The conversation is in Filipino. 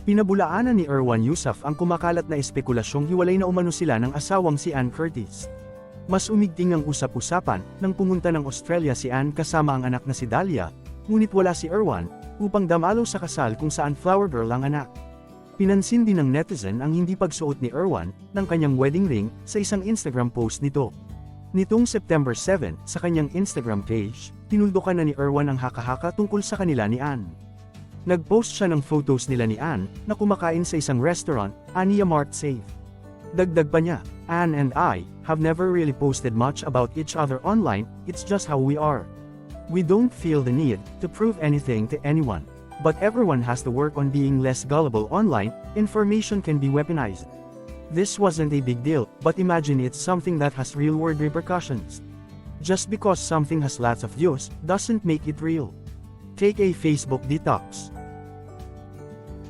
Pinabulaanan ni Erwan Yusuf ang kumakalat na espekulasyong hiwalay na umano sila ng asawang si Ann Curtis. Mas umigting ang usap-usapan nang pumunta ng Australia si Ann kasama ang anak na si Dahlia, ngunit wala si Erwan, upang damalo sa kasal kung saan flower girl ang anak. Pinansin din ng netizen ang hindi pagsuot ni Erwan ng kanyang wedding ring sa isang Instagram post nito. Nitong September 7, sa kanyang Instagram page, tinuldukan na ni Erwan ang haka-haka tungkol sa kanila ni Ann. Nag-post siya ng photos nila ni Ann na kumakain sa isang restaurant, Ania Mart Safe. Dagdag pa niya, Ann and I have never really posted much about each other online, it's just how we are. We don't feel the need to prove anything to anyone. But everyone has to work on being less gullible online, information can be weaponized. This wasn't a big deal, but imagine it's something that has real-world repercussions. Just because something has lots of views, doesn't make it real. Take a Facebook detox.